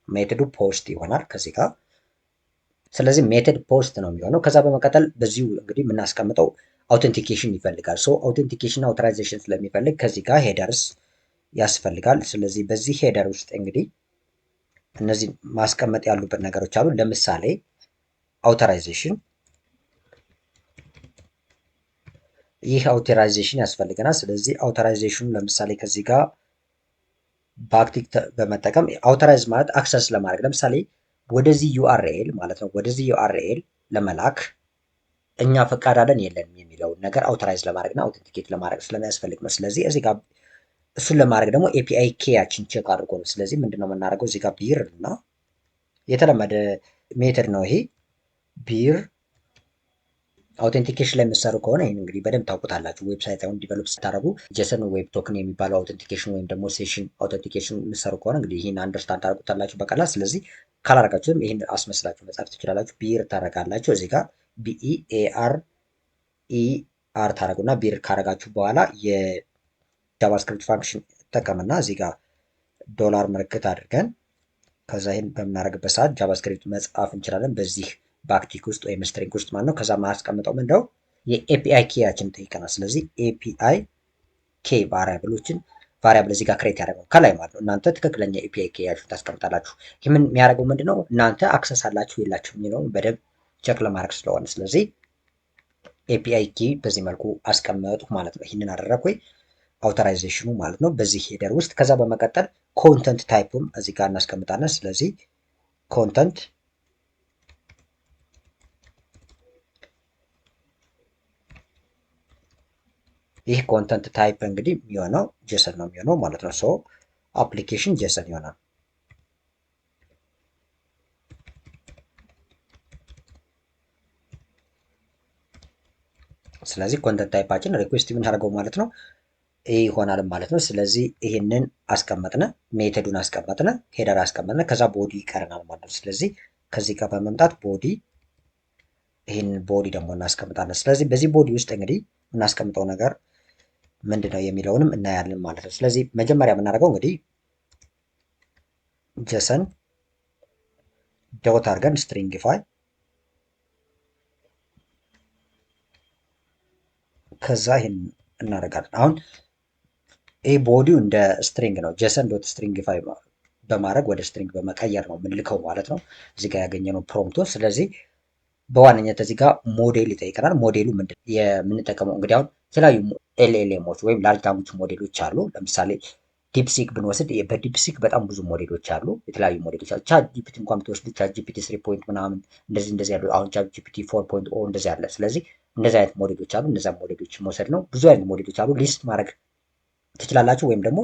ሜተዱ ፖስት ይሆናል ከዚህ ጋር። ስለዚህ ሜተድ ፖስት ነው የሚሆነው። ከዛ በመቀጠል በዚሁ እንግዲህ የምናስቀምጠው አውተንቲኬሽን ይፈልጋል። ሶ አውተንቲኬሽን አውቶራይዜሽን ስለሚፈልግ ከዚህ ጋር ሄደርስ ያስፈልጋል። ስለዚህ በዚህ ሄደር ውስጥ እንግዲህ እነዚህ ማስቀመጥ ያሉበት ነገሮች አሉ። ለምሳሌ አውቶራይዜሽን፣ ይህ አውቶራይዜሽን ያስፈልገናል። ስለዚህ አውቶራይዜሽኑ ለምሳሌ ከዚህ ጋር ባክቲክ በመጠቀም አውቶራይዝ ማለት አክሰስ ለማድረግ ለምሳሌ ወደዚህ ዩአርኤል ማለት ነው ወደዚህ ዩአርኤል ለመላክ እኛ ፈቃድ አለን የለንም የሚለውን ነገር አውቶራይዝ ለማድረግ እና አውተንቲኬት ለማድረግ ስለሚያስፈልግ ነው። ስለዚህ እዚህ ጋር እሱን ለማድረግ ደግሞ ኤፒአይ ኬያችን ቼክ አድርጎ ነው። ስለዚህ ምንድነው የምናደርገው እዚህ ጋር ቢር እና የተለመደ ሜተድ ነው ይሄ ቢር። አውተንቲኬሽን ላይ የምትሰሩ ከሆነ ይህን እንግዲህ በደንብ ታውቁታላችሁ። ዌብሳይት አሁን ዲቨሎፕ ስታደርጉ ጄሰን ዌብ ቶክን የሚባለው አውተንቲኬሽን ወይም ደግሞ ሴሽን አውተንቲኬሽን የምትሰሩ ከሆነ እንግዲህ ይህን አንደርስታንድ ታደርጉታላችሁ በቀላል። ስለዚህ ካላረጋችሁትም ይህን አስመስላችሁ መጻፍ ትችላላችሁ። ቢር ታደርጋላችሁ እዚህ ጋር ቢኢኤአር ኢአር ታደርጉና ቢር ካረጋችሁ በኋላ የጃቫስክሪፕት ፋንክሽን ጠቀምና እዚህ ጋር ዶላር ምልክት አድርገን ከዛ ይህን በምናደርግበት ሰዓት ጃቫስክሪፕት መጻፍ እንችላለን በዚህ ባክቲክ ውስጥ ወይም ስትሪንግ ውስጥ ማለት ነው። ከዛ ማስቀምጠው ምንድነው የኤፒአይ ኬያችን ጠይቀናል። ስለዚህ ኤፒአይ ኬ ቫሪያብል እዚህ ጋር ክሬት ያደረገው ከላይ ማለት ነው። እናንተ ትክክለኛ ኤፒአይ ኬያችሁን ታስቀምጣላችሁ። ይህ ምን የሚያደርገው ምንድነው እናንተ አክሰስ አላችሁ የላችሁ የሚለውን በደንብ ቼክ ለማድረግ ስለሆነ ስለዚህ ኤፒአይ ኬ በዚህ መልኩ አስቀመጡ ማለት ነው። ይህንን አደረግኩኝ። አውተራይዜሽኑ ማለት ነው በዚህ ሄደር ውስጥ። ከዛ በመቀጠል ኮንተንት ታይፕም እዚህ ጋር እናስቀምጣለን። ስለዚህ ኮንተንት ይህ ኮንተንት ታይፕ እንግዲህ የሚሆነው ጄሰን ነው የሚሆነው ማለት ነው። ሶ አፕሊኬሽን ጄሰን ይሆናል። ስለዚህ ኮንተንት ታይፓችን ሪኩዌስት የምናደርገው ማለት ነው ይህ ይሆናል ማለት ነው። ስለዚህ ይህንን አስቀመጥነ፣ ሜተዱን አስቀመጥነ፣ ሄደር አስቀመጥነ፣ ከዛ ቦዲ ይቀረናል ማለት ነው። ስለዚህ ከዚህ ጋር በመምጣት ቦዲ ይህንን ቦዲ ደግሞ እናስቀምጣለን። ስለዚህ በዚህ ቦዲ ውስጥ እንግዲህ የምናስቀምጠው ነገር ምንድን ነው የሚለውንም እናያለን ማለት ነው። ስለዚህ መጀመሪያ የምናደርገው እንግዲህ ጄሰን ዶት አድርገን ስትሪንግፋይ ከዛ ይህን እናደርጋለን። አሁን ይህ ቦዲው እንደ ስትሪንግ ነው። ጄሰን ዶት ስትሪንግፋይ በማድረግ ወደ ስትሪንግ በመቀየር ነው የምንልከው ማለት ነው እዚህ ጋር ያገኘነው ፕሮምፕቱን። ስለዚህ በዋነኝነት እዚህ ጋር ሞዴል ይጠይቀናል። ሞዴሉ ምንድን የምንጠቀመው እንግዲህ አሁን የተለያዩ ኤልኤልኤሞች ወይም ላርጅ ላንጉጅ ሞዴሎች አሉ። ለምሳሌ ዲፕሲክ ብንወስድ በዲፕሲክ በጣም ብዙ ሞዴሎች አሉ፣ የተለያዩ ሞዴሎች አሉ። ቻት ጂፒቲ እንኳን ብትወስዱ ቻት ጂፒቲ 3 ፖይንት ምናምን እንደዚህ ያሉ፣ አሁን ቻት ጂፒቲ 4.0 እንደዚህ ያለ። ስለዚህ እንደዚህ አይነት ሞዴሎች አሉ። እነዛ ሞዴሎች መውሰድ ነው። ብዙ አይነት ሞዴሎች አሉ። ሊስት ማድረግ ትችላላችሁ፣ ወይም ደግሞ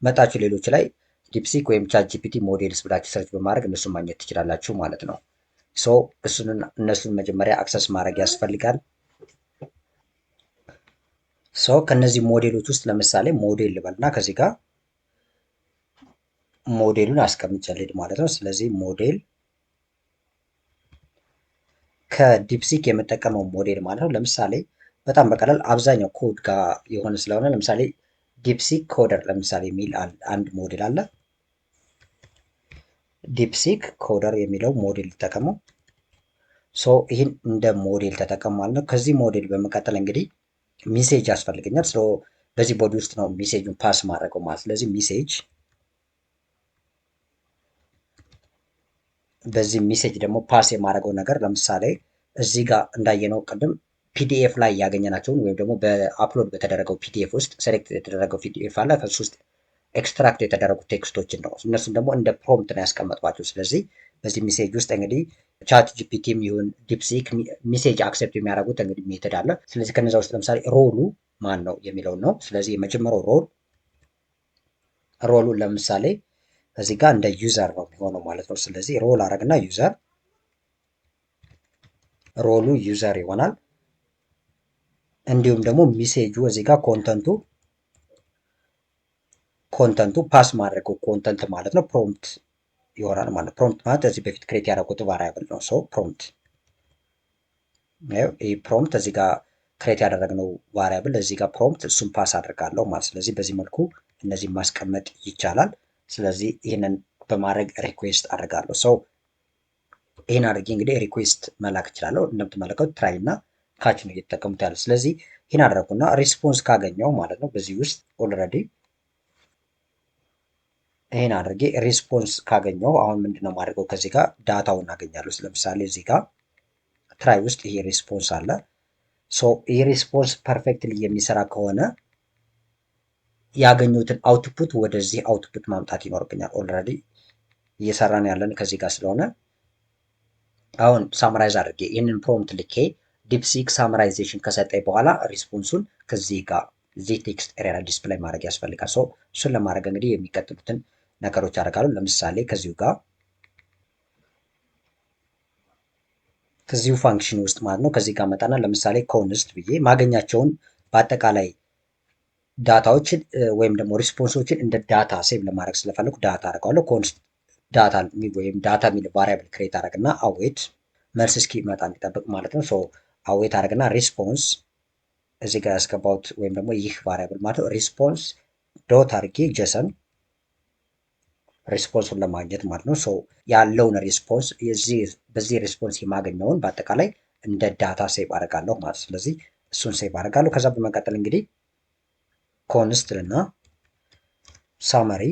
መጣችሁ ሌሎች ላይ ዲፕሲክ ወይም ቻት ጂፒቲ ሞዴልስ ብላችሁ ሰርች በማድረግ እነሱን ማግኘት ትችላላችሁ ማለት ነው። ሶ እነሱን መጀመሪያ አክሰስ ማድረግ ያስፈልጋል። ሶ ከነዚህ ሞዴሎች ውስጥ ለምሳሌ ሞዴል ልበልና ከዚህ ጋር ሞዴሉን አስቀምጬልኝ ማለት ነው። ስለዚህ ሞዴል ከዲፕሲክ የምጠቀመው ሞዴል ማለት ነው። ለምሳሌ በጣም በቀላል አብዛኛው ኮድ ጋር የሆነ ስለሆነ ለምሳሌ ዲፕሲክ ኮደር ለምሳሌ የሚል አንድ ሞዴል አለ። ዲፕሲክ ኮደር የሚለው ሞዴል ይጠቀመው። ሶ ይህን እንደ ሞዴል ተጠቀሙ ማለት ነው። ከዚህ ሞዴል በመቀጠል እንግዲህ ሚሴጅ ያስፈልገኛል። ሶ በዚህ ቦዲ ውስጥ ነው ሚሴጁን ፓስ ማድረገው ማለት። ስለዚህ ሚሴጅ በዚህ ሚሴጅ ደግሞ ፓስ የማድረገው ነገር ለምሳሌ እዚህ ጋር እንዳየነው ቅድም ፒዲኤፍ ላይ ያገኘናቸውን ወይም ደግሞ በአፕሎድ በተደረገው ፒዲኤፍ ውስጥ ሴሌክት የተደረገው ፒዲኤፍ አለ። ከሱ ውስጥ ኤክስትራክት የተደረጉ ቴክስቶችን ነው። እነሱም ደግሞ እንደ ፕሮምፕት ነው ያስቀመጥኳቸው። ስለዚህ በዚህ ሚሴጅ ውስጥ እንግዲህ ቻት ጂፒቲም ይሁን ዲፕሲክ ሚሴጅ አክሴፕት የሚያደርጉት እንግዲህ ሜተድ አለ። ስለዚህ ከነዛ ውስጥ ለምሳሌ ሮሉ ማን ነው የሚለውን ነው። ስለዚህ የመጀመሪያው ሮሉን ለምሳሌ እዚህ ጋር እንደ ዩዘር ነው የሚሆነው ማለት ነው። ስለዚህ ሮል አረግና ዩዘር ሮሉ ዩዘር ይሆናል። እንዲሁም ደግሞ ሚሴጁ እዚህ ጋር ኮንተንቱ ፓስ ማድረገው ኮንተንት ማለት ነው ፕሮምፕት ይሆናል ማለት ነው። ፕሮምፕት ማለት እዚህ በፊት ክሬት ያደረጉት ቫሪያብል ነው። ሶ ፕሮምፕት ይህ ፕሮምፕት እዚህ ጋር ክሬት ያደረግነው ቫሪያብል እዚህ ጋር ፕሮምፕት እሱን ፓስ አድርጋለሁ ማለት። ስለዚህ በዚህ መልኩ እነዚህ ማስቀመጥ ይቻላል። ስለዚህ ይህንን በማድረግ ሪኩዌስት አድርጋለሁ። ሰው ይህን አድርጌ እንግዲህ ሪኩዌስት መላክ እችላለሁ። እንደምትመለከቱት ትራይ እና ካች ነው እየተጠቀሙት ያለ። ስለዚህ ይህን አደረጉና ሪስፖንስ ካገኘው ማለት ነው በዚህ ውስጥ ኦልሬዲ ይህን አድርጌ ሪስፖንስ ካገኘው አሁን ምንድነው ማድረገው ከዚህ ጋር ዳታውን አገኛለሁ። ለምሳሌ እዚህ ጋር ትራይ ውስጥ ይሄ ሪስፖንስ አለ። ሶ ይህ ሪስፖንስ ፐርፌክትሊ የሚሰራ ከሆነ ያገኙትን አውትፑት ወደዚህ አውትፑት ማምጣት ይኖርብኛል። ኦልሬዲ እየሰራን ያለን ከዚህ ጋር ስለሆነ አሁን ሳምራይዝ አድርጌ ይህንን ፕሮምፕት ልኬ ዲፕሲክ ሳምራይዜሽን ከሰጠኝ በኋላ ሪስፖንሱን ከዚህ ጋር እዚህ ቴክስት ኤሪያ ላይ ዲስፕላይ ማድረግ ያስፈልጋል። ሶ እሱን ለማድረግ እንግዲህ የሚቀጥሉትን ነገሮች አደርጋለሁ። ለምሳሌ ከዚሁ ፋንክሽን ውስጥ ማለት ነው ከዚህ ጋር መጣና ለምሳሌ ኮንስት ብዬ ማገኛቸውን በአጠቃላይ ዳታዎችን ወይም ደግሞ ሪስፖንሶችን እንደ ዳታ ሴቭ ለማድረግ ስለፈለኩ ዳታ አደርገዋለሁ። ኮንስት ዳታ ወይም ዳታ የሚል ቫሪያብል ክሬት አደረግና አዌት መልስ እስኪመጣ እንዲጠብቅ ማለት ነው። ሶ አዌት አደረግና ሪስፖንስ እዚህ ጋር ያስገባሁት ወይም ደግሞ ይህ ቫሪያብል ማለት ነው ሪስፖንስ ዶት አድርጌ ጄሰን ሪስፖንሱን ለማግኘት ማለት ነው። ሶ ያለውን ሪስፖንስ በዚህ ሪስፖንስ የማገኘውን በአጠቃላይ እንደ ዳታ ሴቭ አደርጋለሁ ማለት። ስለዚህ እሱን ሴቭ አደርጋለሁ። ከዛ በመቀጠል እንግዲህ ኮንስት እና ሳመሪ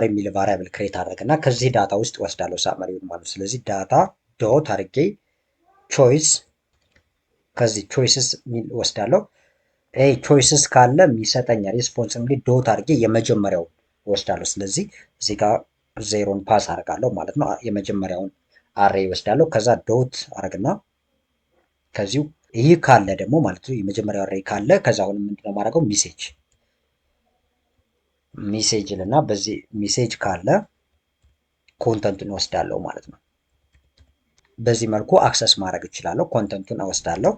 የሚል ቫሪያብል ክሬት አድርግና ከዚህ ዳታ ውስጥ ወስዳለሁ ሳመሪውን ማለት። ስለዚህ ዳታ ዶት አድርጌ ቾይስ ከዚህ ቾይስስ የሚል ወስዳለሁ። ቾይስስ ካለ የሚሰጠኝ ሪስፖንስ እንግዲህ ዶት አድርጌ የመጀመሪያውን ወስዳለሁ። ስለዚህ እዚህ ጋር ዜሮን ፓስ አደርጋለሁ ማለት ነው። የመጀመሪያውን አሬ ይወስዳለሁ። ከዛ ዶት አረግና ከዚሁ ይህ ካለ ደግሞ ማለት ነው የመጀመሪያው አሬ ካለ ከዛ አሁን ምንድነው የማደርገው ሜሴጅ ልና በዚህ ሜሴጅ ካለ ኮንተንቱን እወስዳለሁ ማለት ነው። በዚህ መልኩ አክሰስ ማድረግ እችላለሁ። ኮንተንቱን እወስዳለሁ።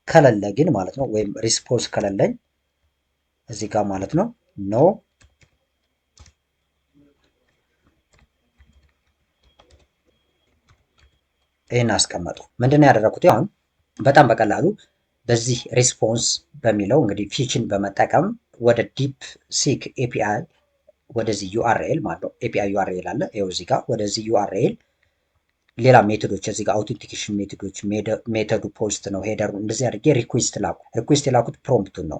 ከሌለ ግን ማለት ነው ወይም ሪስፖንስ ከሌለኝ እዚህ ጋር ማለት ነው ኖ ይህን አስቀመጡ። ምንድነው ያደረኩት? አሁን በጣም በቀላሉ በዚህ ሪስፖንስ በሚለው እንግዲህ ፊችን በመጠቀም ወደ ዲፕ ሲክ ኤፒአይ ወደዚህ ዩአርኤል ማለት ነው ኤፒአይ ዩአርኤል አለ። ይኸው እዚህ ጋር ወደዚህ ዩአርኤል ሌላ ሜቶዶች እዚህ ጋር አውቴንቲኬሽን ሜቶዶች ሜቶዱ ፖስት ነው ሄደሩ እንደዚህ አድርጌ ሪኩዌስት ላኩ። ሪኩዌስት የላኩት ፕሮምፕቱን ነው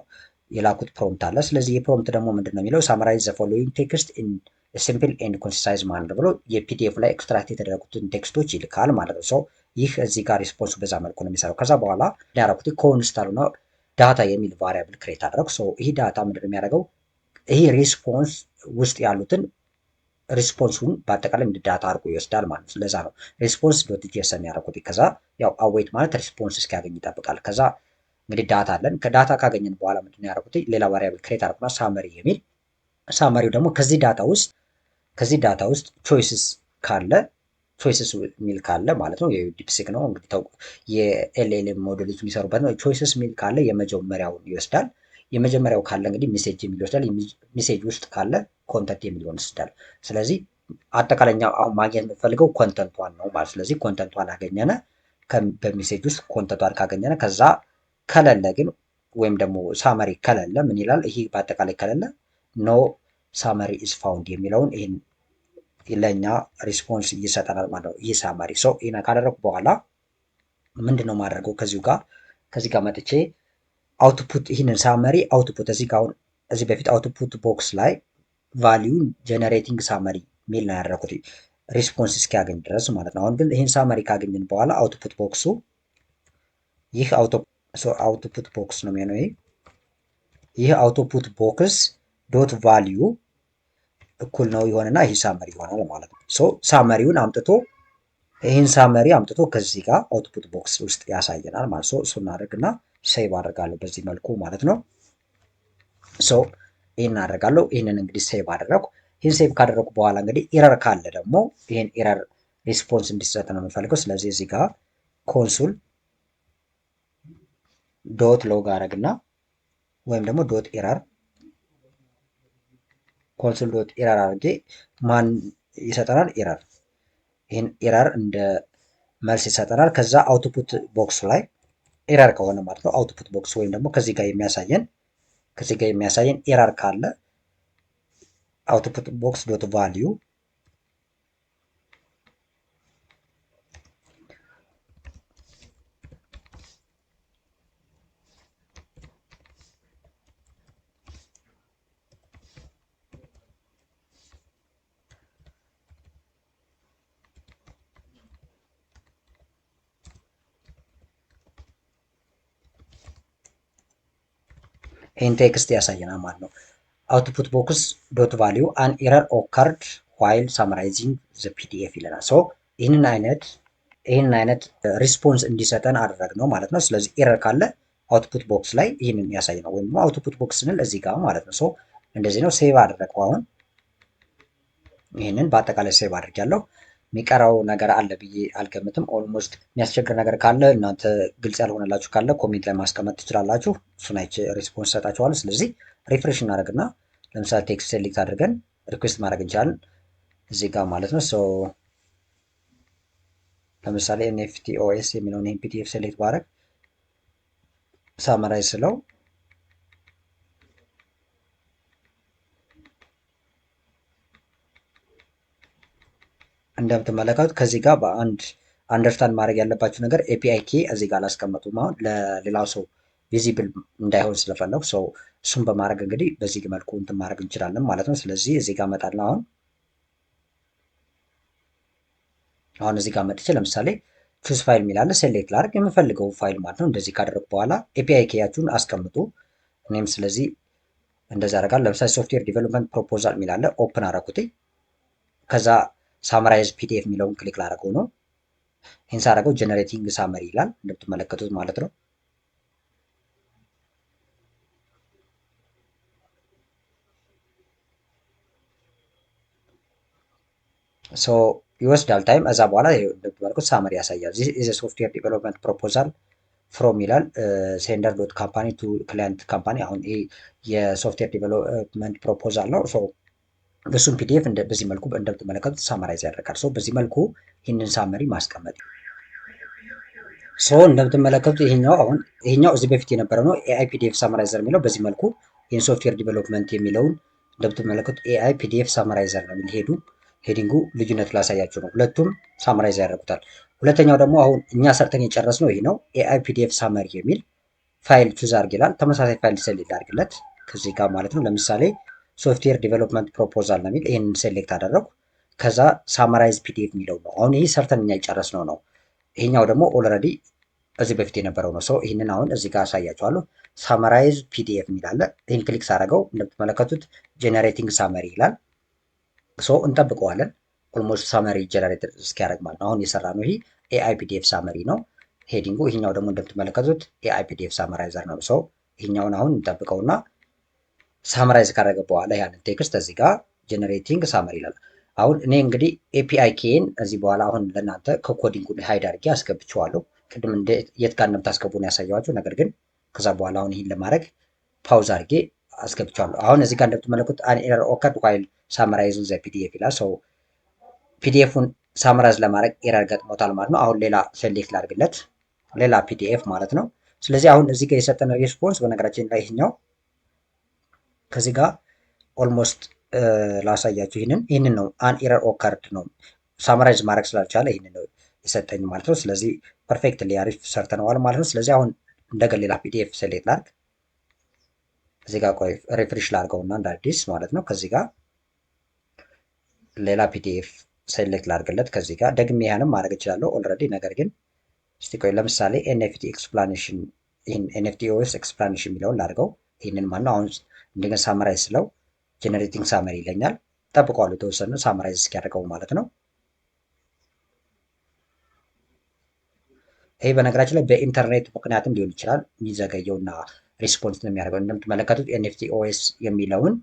የላኩት ፕሮምፕት አለ። ስለዚህ የፕሮምፕት ደግሞ ምንድን ነው የሚለው ሳማራይዝ ዘ ፎሎዊንግ ቴክስት ኢን ሲምፕል ኤንድ ኮንሲሳይዝ ማነር ብሎ የፒዲኤፍ ላይ ኤክስትራክት የተደረጉትን ቴክስቶች ይልካል ማለት ነው። ሰው ይህ እዚህ ጋር ሪስፖንሱ በዛ መልኩ ነው የሚሰራው። ከዛ በኋላ ያደረኩት ኮንስታል ነው ዳታ የሚል ቫሪያብል ክሬት አደረጉ። ሰው ይህ ዳታ ምንድን ነው የሚያደርገው? ይህ ሪስፖንስ ውስጥ ያሉትን ሪስፖንሱን በአጠቃላይ እንደ ዳታ አድርጎ ይወስዳል ማለት ነው። ለዛ ነው ሪስፖንስ ዶት ጂኤስኤም ያደረኩት። ከዛ ያው አዌይት ማለት ሪስፖንስ እስኪያገኝ ይጠብቃል። ከዛ እንግዲህ ዳታ አለን። ከዳታ ካገኘን በኋላ ምንድን ያደረኩት ሌላ ቫሪያብል ክሬት አድርጉና ሳመሪ የሚል ሳመሪው ደግሞ ከዚህ ዳታ ውስጥ ቾይስስ ካለ ቾይስስ የሚል ካለ ማለት ነው የዲፕሲክ ነው እንግዲህ የኤልኤልኤም ሞዴሎች የሚሰሩበት ነው። ቾይስስ የሚል ካለ የመጀመሪያውን ይወስዳል። የመጀመሪያው ካለ እንግዲህ ሜሴጅ የሚል ይወስዳል። ሜሴጅ ውስጥ ካለ ኮንተንት የሚለውን ይወስዳል። ስለዚህ አጠቃላይ አሁን ማግኘት የምፈልገው ኮንተንቷን ነው ማለት። ስለዚህ ኮንተንቷን አገኘነ በሜሴጅ ውስጥ ኮንተንቷን ካገኘነ ከዛ ከሌለ ግን ወይም ደግሞ ሳመሪ ከሌለ ምን ይላል? ይሄ በአጠቃላይ ከሌለ ኖ ሳመሪ ኢዝ ፋውንድ የሚለውን ይህን ለእኛ ሪስፖንስ ይሰጠናል ማለት ነው። ይህ ሳመሪ ሰው ይህን ካደረጉ በኋላ ምንድን ነው ማድረገው? ከዚህ ጋር መጥቼ አውትፑት ይህንን ሳመሪ አውትፑት እዚህ ጋር አሁን እዚህ በፊት አውትፑት ቦክስ ላይ ቫሊዩ ጀነሬቲንግ ሳመሪ ሚል ነው ያደረኩት ሪስፖንስ እስኪያገኝ ድረስ ማለት ነው። አሁን ግን ይህን ሳመሪ ካገኘን በኋላ አውትፑት ቦክሱ ይህ አውትፑት ቦክስ ነው የሚሆነው። ይህ አውትፑት ቦክስ ዶት ቫሊዩ እኩል ነው ይሆንና ይህ ሳመሪ ይሆናል ማለት ነው። ሶ ሳመሪውን አምጥቶ ይህን ሳመሪ አምጥቶ ከዚህ ጋር አውትፑት ቦክስ ውስጥ ያሳየናል ማለት ነው። እሱ እናደርግና ሴቭ አደርጋለሁ በዚህ መልኩ ማለት ነው። ሶ ይህን አደርጋለሁ። ይህንን እንግዲህ ሴቭ አደረግኩ። ይህን ሴቭ ካደረግኩ በኋላ እንግዲህ ኢረር ካለ ደግሞ ይህን ኢረር ሪስፖንስ እንዲሰጥ ነው የምፈልገው። ስለዚህ እዚህ ጋር ኮንሱል ዶት ሎግ አደረግና ወይም ደግሞ ዶት ኢረር ኮንሶል ዶት ኢረር አድርጌ ማን ይሰጠናል? ኢረር። ይህን ኢረር እንደ መልስ ይሰጠናል። ከዛ አውትፑት ቦክሱ ላይ ኢረር ከሆነ ማለት ነው አውትፑት ቦክስ ወይም ደግሞ ከዚህ ጋር የሚያሳየን ኢረር ካለ አውትፑት ቦክስ ዶት ቫሊዩ ይህን ቴክስት ያሳየናል ማለት ነው። አውትፑት ቦክስ ዶት ቫሊዩ አን ኢረር ኦከርድ ዋይል ሳምራይዚንግ ዘ ፒዲኤፍ ይለናል። ሶ ይህንን አይነት ሪስፖንስ እንዲሰጠን አደረግ ነው ማለት ነው። ስለዚህ ኢረር ካለ አውትፑት ቦክስ ላይ ይህንን ያሳይ ነው ወይም አውትፑት ቦክስ ስንል እዚህ ጋር ማለት ነው። ሶ እንደዚህ ነው። ሴቭ አደረግኩ። አሁን ይህንን በአጠቃላይ ሴቭ አድርጊያለሁ። የሚቀረው ነገር አለ ብዬ አልገምትም። ኦልሞስት የሚያስቸግር ነገር ካለ እናንተ ግልጽ ያልሆነላችሁ ካለ ኮሜንት ላይ ማስቀመጥ ትችላላችሁ። እሱን አይቼ ሪስፖንስ ሰጣችኋለሁ። ስለዚህ ሪፍሬሽ እናደርግና ለምሳሌ ቴክስት ሴሌክት አድርገን ሪኩዌስት ማድረግ እንችላለን እዚህ ጋር ማለት ነው። ለምሳሌ ኤንኤፍቲ ኦኤስ የሚለውን ይህን ፒዲኤፍ ሴሌክት ባደረግ ሳመራይዝ ስለው እንደምትመለከቱት ከዚህ ጋር በአንድ አንደርስታንድ ማድረግ ያለባችሁ ነገር ኤፒአይ ኬ እዚህ ጋር አላስቀመጡም። አሁን ለሌላው ሰው ቪዚብል እንዳይሆን ስለፈለጉ ሰው እሱን በማድረግ እንግዲህ በዚህ መልኩ እንትን ማድረግ እንችላለን ማለት ነው። ስለዚህ እዚህ ጋር እመጣለሁ። አሁን እዚህ ጋር መጥቼ ለምሳሌ ቹዝ ፋይል የሚላለ ሴሌክት ላድርግ የምፈልገው ፋይል ማለት ነው። እንደዚህ ካደረጉ በኋላ ኤፒአይ ኬያችሁን አስቀምጡ። እኔም ስለዚህ እንደዛ አደርጋለሁ። ለምሳሌ ሶፍትዌር ዲቨሎፕመንት ፕሮፖዛል የሚል አለ። ኦፕን አደረኩት። ከዛ ሳመራይዝ ፒዲኤፍ የሚለውን ክሊክ ላደረገው ነው። ይህን ሳደረገው ጀነሬቲንግ ሳመሪ ይላል እንደምትመለከቱት ማለት ነው። ይወስዳል ታይም። እዛ በኋላ እንደምትመለከቱት ሳመሪ ያሳያል። ዚስ ኢዝ ሶፍትዌር ዲቨሎፕመንት ፕሮፖዛል ፍሮም ይላል ሴንደር ዶት ካምፓኒ ቱ ክላይንት ካምፓኒ። አሁን ይህ የሶፍትዌር ዲቨሎፕመንት ፕሮፖዛል ነው። እሱም ፒዲኤፍ በዚህ መልኩ እንደምትመለከቱት ሳመራይዝ ያደርጋል። በዚህ መልኩ ይህንን ሳመሪ ማስቀመጥ። እንደምትመለከቱት ይሄኛው እዚህ በፊት የነበረው ነው። ኤአይ ፒዲኤፍ ሳመራይዘር የሚለው በዚህ መልኩ ይህን ሶፍትዌር ዲቨሎፕመንት የሚለውን እንደምትመለከቱት ኤአይ ፒዲኤፍ ሳመራይዘር ነው የሚል ሄዲንጉ ልዩነቱ ላሳያችሁ ነው። ሁለቱም ሳመራይዝ ያደርጉታል። ሁለተኛው ደግሞ አሁን እኛ ሰርተን የጨረስነው ይህ ነው። ኤአይ ፒዲኤፍ ሳመሪ የሚል ፋይል ቹዝ አድርግ ይላል። ተመሳሳይ ፋይል ሴሌክት አድርግለት ከዚህ ጋር ማለት ነው። ለምሳሌ ሶፍትዌር ዲቨሎፕመንት ፕሮፖዛል ነው የሚል ይህንን ሴሌክት አደረጉ። ከዛ ሳመራይዝ ፒዲኤፍ የሚለው ነው። አሁን ይህ ሰርተን እኛ የጨረስነው ነው። ይሄኛው ደግሞ ኦልሬዲ እዚህ በፊት የነበረው ነው። ይህንን አሁን እዚህ ጋር አሳያችኋለሁ። ሳመራይዝ ፒዲኤፍ የሚል አለ። ይህን ክሊክ ሳደርገው እንደምትመለከቱት ጄኔሬቲንግ ሳመሪ ይላል። እንጠብቀዋለን። ኦልሞስት ሳመሪ ጀነሬት እስኪያደርግ ማለት ነው። አሁን የሰራ ነው። ይሄ ኤአይ ፒዲኤፍ ሳመሪ ነው ሄዲንጉ። ይሄኛው ደግሞ እንደምትመለከቱት ኤአይ ፒዲኤፍ ሳመራይዘር ነው። ይሄኛውን አሁን እንጠብቀውና ሳመራይዝ ካደረገ በኋላ ያንን ቴክስት እዚህ ጋር ጀነሬቲንግ ሳመሪ ይላል። አሁን እኔ እንግዲህ ኤፒአይ ኬን እዚህ በኋላ አሁን ለእናንተ ከኮዲንጉ ሃይድ አድርጌ አስገብቼዋለሁ። ቅድም የት ጋር እንደምታስገቡ ነው ያሳየኋችሁ። ነገር ግን ከዛ በኋላ አሁን ይህን ለማድረግ ፓውዝ አድርጌ አስገብቼዋለሁ። አሁን እዚህ ጋር እንደምትመለከቱት አን ኤረር ኦከርድ ዋይል ሳመራይዝን ዘ ፒዲኤፍ ይላል። ፒዲኤፉን ሳመራይዝ ለማድረግ ኤረር ገጥሞታል ማለት ነው። አሁን ሌላ ሴሌክት ላድርግለት፣ ሌላ ፒዲኤፍ ማለት ነው። ስለዚህ አሁን እዚህ ጋር የሰጠን ሬስፖንስ በነገራችን ላይ ይሄኛው ከዚህ ጋር ኦልሞስት ላሳያችሁ። ይህንን ነው አን ኤረር ኦከርድ ነው ሳመራይዝ ማድረግ ስላልቻለ ይህንን ነው የሰጠኝ ማለት ነው። ስለዚህ ፐርፌክትሊ አሪፍ ሰርተነዋል ማለት ነው። ስለዚህ አሁን እንደገና ሌላ ፒዲኤፍ ሴሌክት ላድርግ። እዚህ ጋር ቆይ ሪፍሬሽ ላድርገውና እንደ አዲስ ማለት ነው። ከዚህ ጋር ሌላ ፒዲኤፍ ሴሌክት ላድርግለት። ከዚህ ጋር ደግሜ ያንም ማድረግ እችላለሁ ኦልሬዲ። ነገር ግን እስቲ ቆይ ለምሳሌ ኤንኤፍቲ ኤክስፕላኔሽን ይህን ኤንኤፍቲ ኦኤስ ኤክስፕላኔሽን የሚለውን ላድርገው። ይህንን ማለት ነው። አሁን እንደገና ሳመራይዝ ስለው ጀነሬቲንግ ሳመሪ ይለኛል። ጠብቀዋለሁ የተወሰነ ሳመራይዝ እስኪያደርገው ማለት ነው። ይህ በነገራችን ላይ በኢንተርኔት ምክንያትም ሊሆን ይችላል የሚዘገየውና ሪስፖንስ ነው የሚያደርገው። እንደምትመለከቱት ኤንኤፍቲ ኦኤስ የሚለውን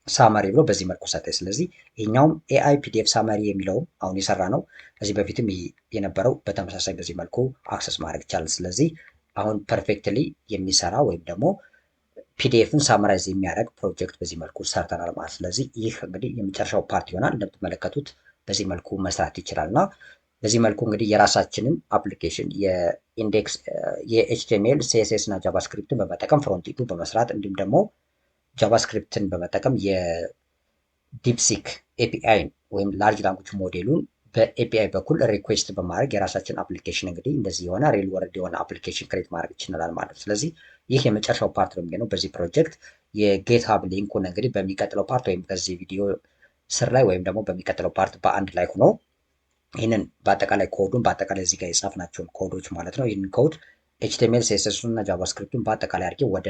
ሳመሪ ብሎ በዚህ መልኩ ሰጠ። ስለዚህ ይህኛውም ኤአይ ፒዲኤፍ ሳመሪ የሚለውም አሁን የሰራ ነው። ከዚህ በፊትም የነበረው በተመሳሳይ በዚህ መልኩ አክሰስ ማድረግ ይቻላል። ስለዚህ አሁን ፐርፌክትሊ የሚሰራ ወይም ደግሞ ፒዲኤፍን ሳመራይዝ የሚያደርግ ፕሮጀክት በዚህ መልኩ ሰርተናል ማለት። ስለዚህ ይህ እንግዲህ የመጨረሻው ፓርት ይሆናል። እንደምትመለከቱት በዚህ መልኩ መስራት ይችላል እና በዚህ መልኩ እንግዲህ የራሳችንን አፕሊኬሽን የኢንዴክስ የኤችቲኤምኤል ሲኤስኤስ እና ጃቫስክሪፕትን በመጠቀም ፍሮንቲንዱ በመስራት እንዲሁም ደግሞ ጃቫስክሪፕትን በመጠቀም የዲፕሲክ ኤፒአይን ወይም ላርጅ ላንጉጅ ሞዴሉን በኤፒአይ በኩል ሪኩዌስት በማድረግ የራሳችን አፕሊኬሽን እንግዲህ እንደዚህ የሆነ ሪል ወርልድ የሆነ አፕሊኬሽን ክሬት ማድረግ ይችላል ማለት ነው። ስለዚህ ይህ የመጨረሻው ፓርት ነው የሚሆነው በዚህ ፕሮጀክት። የጌትሃብ ሊንኩን እንግዲህ በሚቀጥለው ፓርት ወይም በዚህ ቪዲዮ ስር ላይ ወይም ደግሞ በሚቀጥለው ፓርት በአንድ ላይ ሆኖ ይህንን በአጠቃላይ ኮዱን በአጠቃላይ እዚህ ጋር የጻፍናቸውን ኮዶች ማለት ነው ይህንን ኮድ ኤችቲኤምኤል ሲኤስኤሱን እና ጃቫስክሪፕቱን በአጠቃላይ አድርጌ ወደ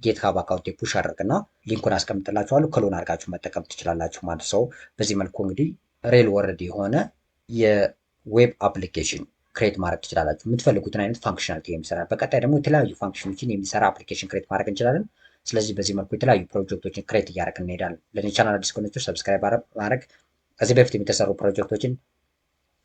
ጌትሃብ አካውንት ፑሽ አድርግና ሊንኩን አስቀምጥላችኋለሁ። ክሎን አድርጋችሁ መጠቀም ትችላላችሁ ማለት ሰው። በዚህ መልኩ እንግዲህ ሬል ወርልድ የሆነ የዌብ አፕሊኬሽን ክሬት ማድረግ ትችላላችሁ። የምትፈልጉትን አይነት ፋንክሽናሊቲ የሚሰራ በቀጣይ ደግሞ የተለያዩ ፋንክሽኖችን የሚሰራ አፕሊኬሽን ክሬት ማድረግ እንችላለን። ስለዚህ በዚህ መልኩ የተለያዩ ፕሮጀክቶችን ክሬት እያደረግን እንሄዳለን። ለኔ ቻናል አዲስ ከሆናችሁ ሰብስክራይብ ማድረግ ከዚህ በፊት የሚተሰሩ ፕሮጀክቶችን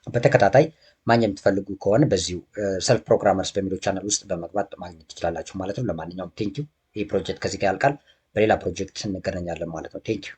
በተከታታይ ማግኘት የምትፈልጉ ከሆነ በዚሁ ሰልፍ ፕሮግራመርስ በሚለው ቻናል ውስጥ በመግባት ማግኘት ትችላላችሁ ማለት ነው። ለማንኛውም ቴንኪው። ይህ ፕሮጀክት ከዚህ ጋር ያልቃል። በሌላ ፕሮጀክት እንገናኛለን ማለት ነው። ቴንኪው።